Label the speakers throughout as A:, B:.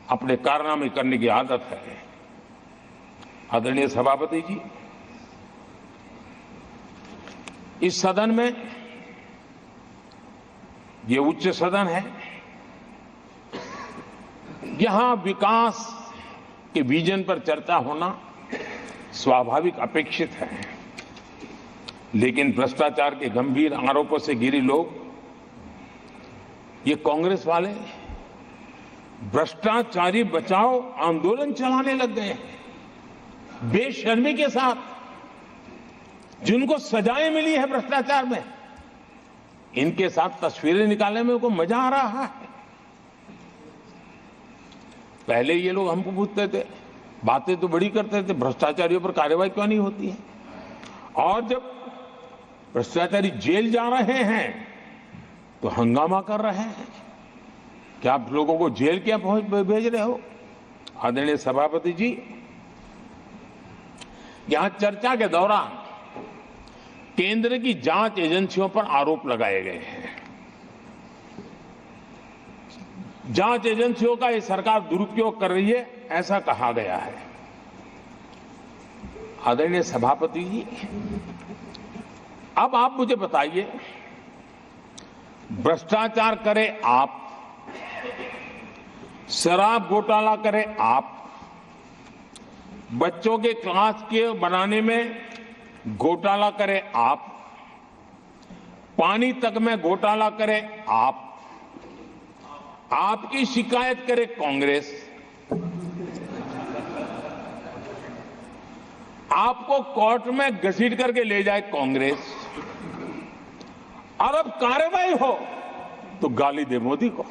A: अपने कारनामे करने की आदत है। आदरणीय सभापति जी, इस सदन में, ये उच्च सदन है, यहां विकास के विजन पर चर्चा होना स्वाभाविक अपेक्षित है, लेकिन भ्रष्टाचार के गंभीर आरोपों से घिरे लोग, ये कांग्रेस वाले भ्रष्टाचारी बचाओ आंदोलन चलाने लग गए हैं बेशर्मी के साथ। जिनको सजाएं मिली है भ्रष्टाचार में, इनके साथ तस्वीरें निकालने में उनको मजा आ रहा है। पहले ये लोग हमको पूछते थे, बातें तो बड़ी करते थे, भ्रष्टाचारियों पर कार्रवाई क्यों नहीं होती है? और जब भ्रष्टाचारी जेल जा रहे हैं तो हंगामा कर रहे हैं। क्या आप लोगों को जेल क्या भेज रहे हो? आदरणीय सभापति जी, यहां चर्चा के दौरान केंद्र की जांच एजेंसियों पर आरोप लगाए गए हैं। जांच एजेंसियों का ये सरकार दुरुपयोग कर रही है, ऐसा कहा गया है। आदरणीय सभापति जी, अब आप मुझे बताइए, भ्रष्टाचार करे आप, शराब घोटाला करे आप, बच्चों के क्लास के बनाने में घोटाला करे आप, पानी तक में घोटाला करे आप, आपकी शिकायत करे कांग्रेस, आपको कोर्ट में घसीट करके ले जाए कांग्रेस, और अब कार्रवाई हो तो गाली दे मोदी को।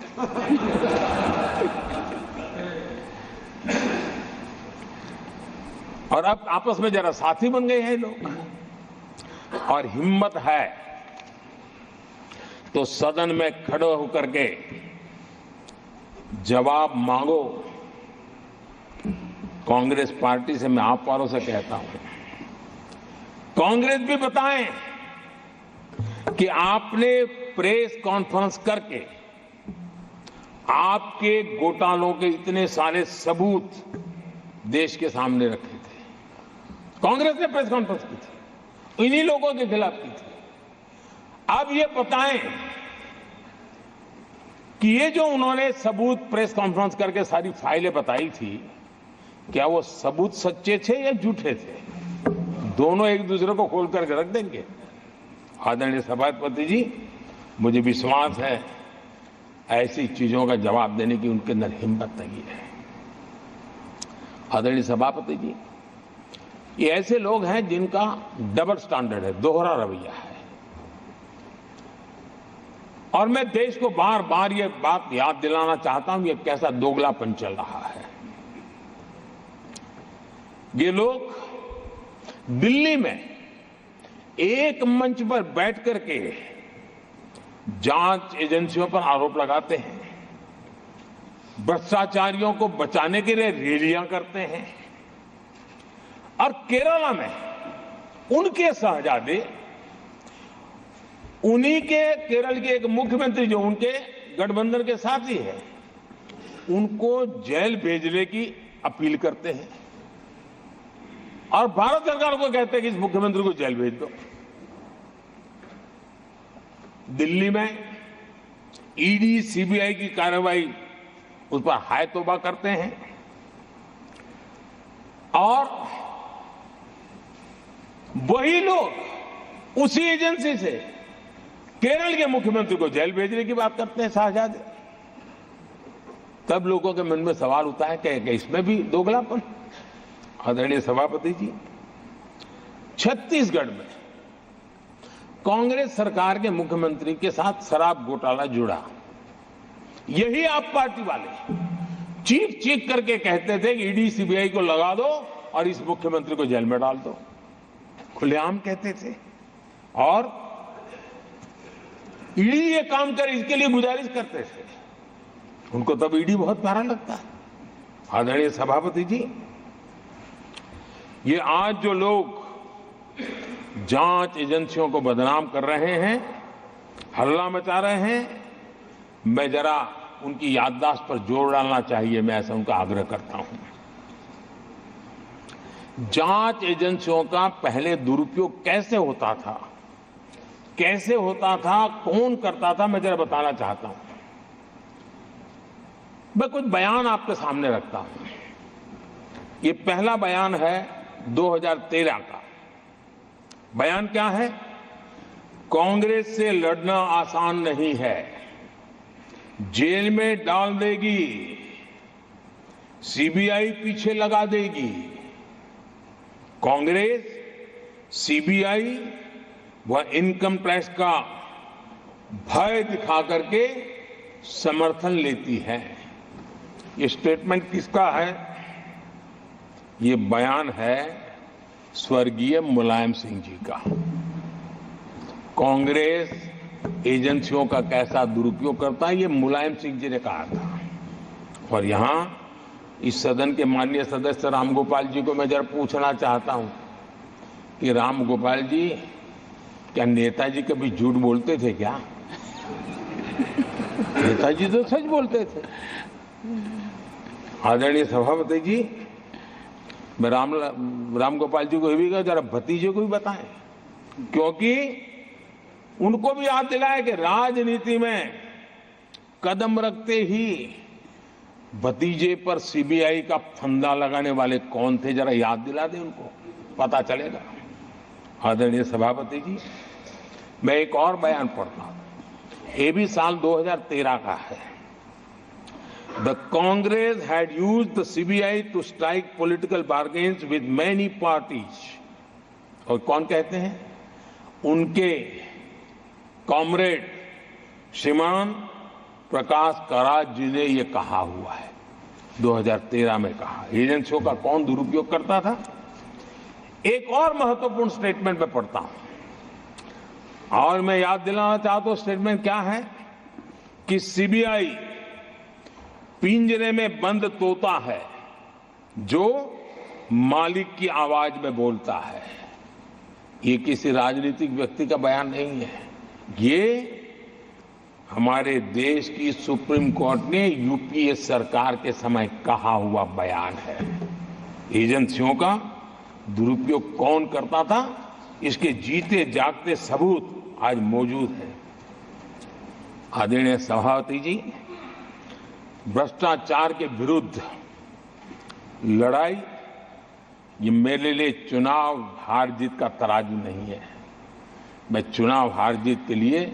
A: और अब आपस में जरा साथी बन गए हैं लोग। और हिम्मत है तो सदन में खड़े होकर के जवाब मांगो। कांग्रेस पार्टी से मैं आप वालों से कहता हूं, कांग्रेस भी बताएं कि आपने प्रेस कॉन्फ्रेंस करके आपके घोटालों के इतने सारे सबूत देश के सामने रखे थे। कांग्रेस ने प्रेस कॉन्फ्रेंस की थी, इन्हीं लोगों के खिलाफ की थी। अब ये बताएं कि ये जो उन्होंने सबूत प्रेस कॉन्फ्रेंस करके सारी फाइलें बताई थी, क्या वो सबूत सच्चे थे या झूठे थे? दोनों एक दूसरे को खोल करके रख देंगे। आदरणीय सभापति जी, मुझे विश्वास है ऐसी चीजों का जवाब देने की उनके अंदर हिम्मत नहीं है। आदरणीय सभापति जी, ये ऐसे लोग हैं जिनका डबल स्टैंडर्ड है, दोहरा रवैया है। और मैं देश को बार बार ये बात याद दिलाना चाहता हूं, ये कैसा दोगलापन चल रहा है। ये लोग दिल्ली में एक मंच पर बैठ करके जांच एजेंसियों पर आरोप लगाते हैं, भ्रष्टाचारियों को बचाने के लिए रैलियां करते हैं, और केरला में उनके शहजादे, उन्हीं के केरल के एक मुख्यमंत्री जो उनके गठबंधन के साथी है, उनको जेल भेजने की अपील करते हैं, और भारत सरकार को कहते हैं कि इस मुख्यमंत्री को जेल भेज दो। दिल्ली में ईडी सीबीआई की कार्रवाई उस पर हाय तौबा करते हैं, और वही लोग उसी एजेंसी से केरल के मुख्यमंत्री को जेल भेजने की बात करते हैं, शहजादे। तब लोगों के मन में सवाल उठता है कि इसमें भी दोगलापन। आदरणीय सभापति जी, छत्तीसगढ़ में कांग्रेस सरकार के मुख्यमंत्री के साथ शराब घोटाला जुड़ा। यही आप पार्टी वाले चीख चीख करके कहते थे कि ईडी सीबीआई को लगा दो और इस मुख्यमंत्री को जेल में डाल दो, खुलेआम कहते थे। और ईडी ये काम करे इसके लिए गुजारिश करते थे। उनको तब ईडी बहुत प्यारा लगता है। आदरणीय सभापति जी, ये आज जो लोग जांच एजेंसियों को बदनाम कर रहे हैं, हल्ला मचा रहे हैं, मैं जरा उनकी याददाश्त पर जोर डालना चाहिए, मैं ऐसा उनका आग्रह करता हूं। जांच एजेंसियों का पहले दुरुपयोग कैसे होता था, कौन करता था, मैं जरा बताना चाहता हूं। मैं कुछ बयान आपके सामने रखता हूं। ये पहला बयान है 2013 का। बयान क्या है? कांग्रेस से लड़ना आसान नहीं है, जेल में डाल देगी, सीबीआई पीछे लगा देगी। कांग्रेस सीबीआई व इनकम टैक्स का भय दिखा करके समर्थन लेती है। ये स्टेटमेंट किसका है? ये बयान है स्वर्गीय मुलायम सिंह जी का। कांग्रेस एजेंसियों का कैसा दुरुपयोग करता है, ये मुलायम सिंह जी ने कहा था। और यहां इस सदन के माननीय सदस्य रामगोपाल जी को मैं जरा पूछना चाहता हूं कि रामगोपाल जी, क्या नेताजी कभी झूठ बोलते थे क्या? नेताजी तो सच बोलते थे। आदरणीय सभापति जी, मैं रामगोपाल जी को ये भी कहा जरा भतीजे को भी बताएं, क्योंकि उनको भी याद दिलाए कि राजनीति में कदम रखते ही भतीजे पर सीबीआई का फंदा लगाने वाले कौन थे, जरा याद दिला दें उनको, पता चलेगा। आदरणीय सभापति जी, मैं एक और बयान पढ़ता हूं, ये भी साल 2013 का है। The Congress had used the CBI to strike political bargains with many parties. और कौन कहते हैं? उनके कॉमरेड श्रीमान प्रकाश करात जी ने ये कहा हुआ है, 2013 में कहा। एजेंसियों का कौन दुरुपयोग करता था? एक और महत्वपूर्ण स्टेटमेंट में पढ़ता हूं और मैं याद दिलाना चाहता हूं, स्टेटमेंट क्या है कि सीबीआई पिंजरे में बंद तोता है जो मालिक की आवाज में बोलता है। ये किसी राजनीतिक व्यक्ति का बयान नहीं है, ये हमारे देश की सुप्रीम कोर्ट ने यूपीए सरकार के समय कहा हुआ बयान है। एजेंसियों का दुरुपयोग कौन करता था, इसके जीते जागते सबूत आज मौजूद है। आदरणीय सभापति जी, भ्रष्टाचार के विरुद्ध लड़ाई ये मेरे लिए चुनाव हार जीत का तराजू नहीं है। मैं चुनाव हार जीत के लिए,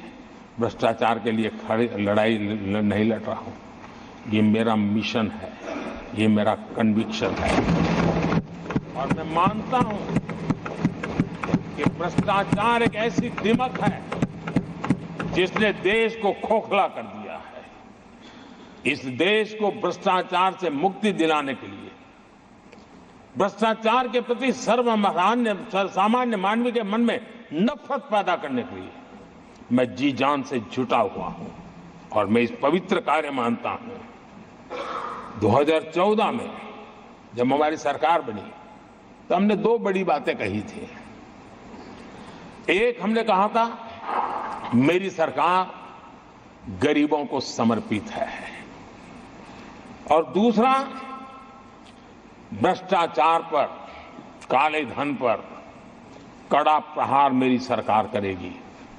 A: भ्रष्टाचार के लिए लड़ाई नहीं लड़ रहा हूं। ये मेरा मिशन है, ये मेरा कन्विक्शन है। और मैं मानता हूं कि भ्रष्टाचार एक ऐसी दिमक है जिसने देश को खोखला कर दिया है। इस देश को भ्रष्टाचार से मुक्ति दिलाने के लिए, भ्रष्टाचार के प्रति सामान्य मानवीय के मन में नफरत पैदा करने के लिए मैं जी जान से जुटा हुआ हूं और मैं इस पवित्र कार्य मानता हूं। 2014 में जब हमारी सरकार बनी तो हमने दो बड़ी बातें कही थी। एक, हमने कहा था मेरी सरकार गरीबों को समर्पित है, और दूसरा, भ्रष्टाचार पर, काले धन पर कड़ा प्रहार मेरी सरकार करेगी।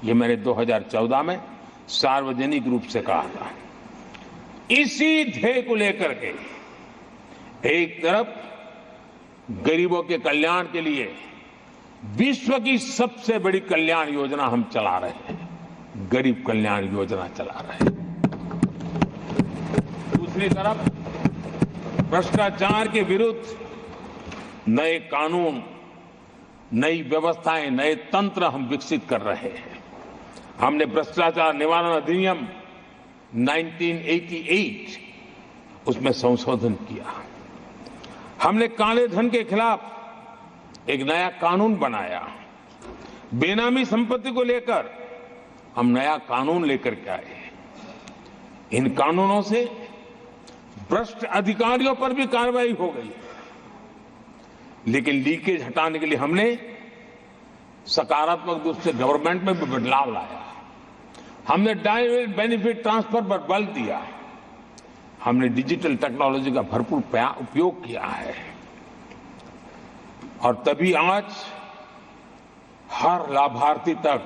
A: ये मैंने 2014 में सार्वजनिक रूप से कहा था। इसी ध्येय को लेकर के एक तरफ गरीबों के कल्याण के लिए विश्व की सबसे बड़ी कल्याण योजना हम चला रहे हैं, गरीब कल्याण योजना चला रहे हैं। दूसरी तरफ भ्रष्टाचार के विरुद्ध नए कानून, नई व्यवस्थाएं, नए तंत्र हम विकसित कर रहे हैं। हमने भ्रष्टाचार निवारण अधिनियम 1988 उसमें संशोधन किया। हमने काले धन के खिलाफ एक नया कानून बनाया। बेनामी संपत्ति को लेकर हम नया कानून लेकर के आए। इन कानूनों से भ्रष्ट अधिकारियों पर भी कार्रवाई हो गई, लेकिन लीकेज हटाने के लिए हमने सकारात्मक रूप से गवर्नमेंट में भी बदलाव लाया। हमने डायरेक्ट बेनिफिट ट्रांसफर पर बल दिया। हमने डिजिटल टेक्नोलॉजी का भरपूर उपयोग किया है और तभी आज हर लाभार्थी तक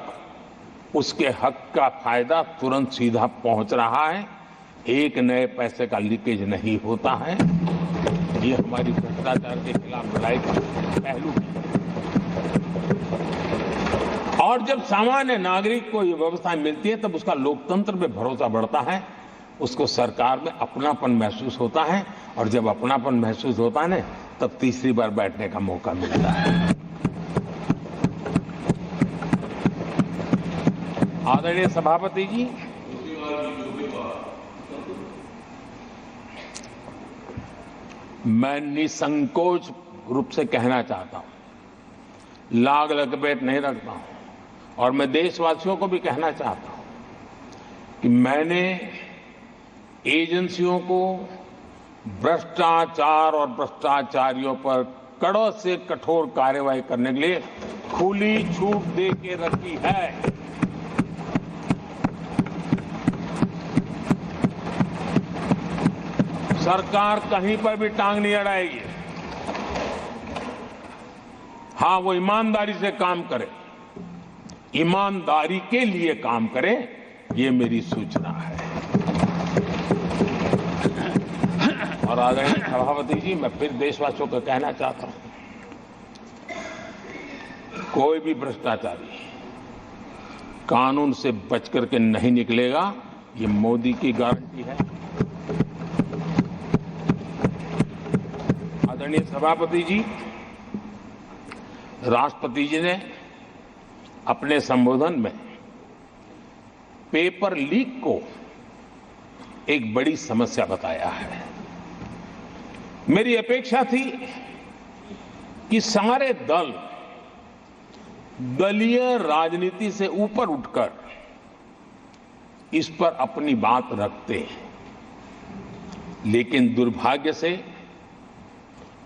A: उसके हक का फायदा तुरंत सीधा पहुंच रहा है। एक नए पैसे का लीकेज नहीं होता है। ये हमारी भ्रष्टाचार के खिलाफ लड़ाई का पहलू है। और जब सामान्य नागरिक को ये व्यवस्था मिलती है तब उसका लोकतंत्र में भरोसा बढ़ता है, उसको सरकार में अपनापन महसूस होता है और जब अपनापन महसूस होता है ना तब तीसरी बार बैठने का मौका मिलता है। आदरणीय सभापति जी, मैं निसंकोच रूप से कहना चाहता हूं, लाग लपेट नहीं रखता हूं और मैं देशवासियों को भी कहना चाहता हूं कि मैंने एजेंसियों को भ्रष्टाचार और भ्रष्टाचारियों पर कड़े से कठोर कार्रवाई करने के लिए खुली छूट दे के रखी है। सरकार कहीं पर भी टांग नहीं अड़ाएगी। हां, वो ईमानदारी से काम करे, ईमानदारी के लिए काम करे, ये मेरी सूचना है। और आदरणीय सभापति जी, मैं फिर देशवासियों को कहना चाहता हूं, कोई भी भ्रष्टाचारी कानून से बच करके नहीं निकलेगा, ये मोदी की गारंटी है। आदरणीय सभापति जी, राष्ट्रपति जी ने अपने संबोधन में पेपर लीक को एक बड़ी समस्या बताया है। मेरी अपेक्षा थी कि सारे दल दलीय राजनीति से ऊपर उठकर इस पर अपनी बात रखते हैं, लेकिन दुर्भाग्य से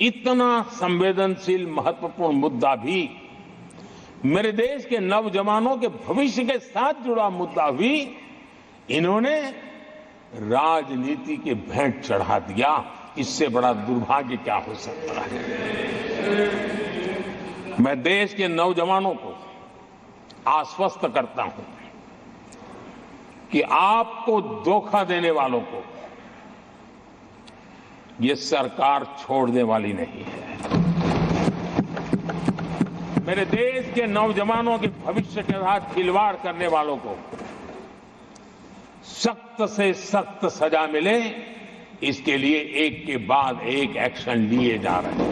A: इतना संवेदनशील महत्वपूर्ण मुद्दा भी, मेरे देश के नौजवानों के भविष्य के साथ जुड़ा मुद्दा भी इन्होंने राजनीति के भेंट चढ़ा दिया। इससे बड़ा दुर्भाग्य क्या हो सकता है। मैं देश के नौजवानों को आश्वस्त करता हूं कि आपको धोखा देने वालों को ये सरकार छोड़ने वाली नहीं है। मेरे देश के नौजवानों के भविष्य के साथ खिलवाड़ करने वालों को सख्त से सख्त सजा मिले, इसके लिए एक के बाद एक एक्शन लिए जा रहे हैं।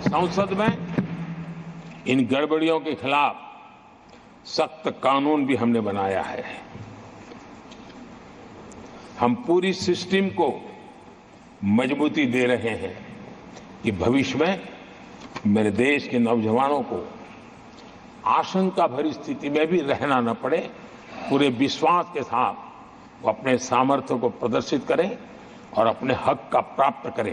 A: संसद में इन गड़बड़ियों के खिलाफ सख्त कानून भी हमने बनाया है। हम पूरी सिस्टम को मजबूती दे रहे हैं कि भविष्य में मेरे देश के नौजवानों को आशंका भरी स्थिति में भी रहना न पड़े। पूरे विश्वास के साथ वो अपने सामर्थ्य को प्रदर्शित करें और अपने हक का प्राप्त करें।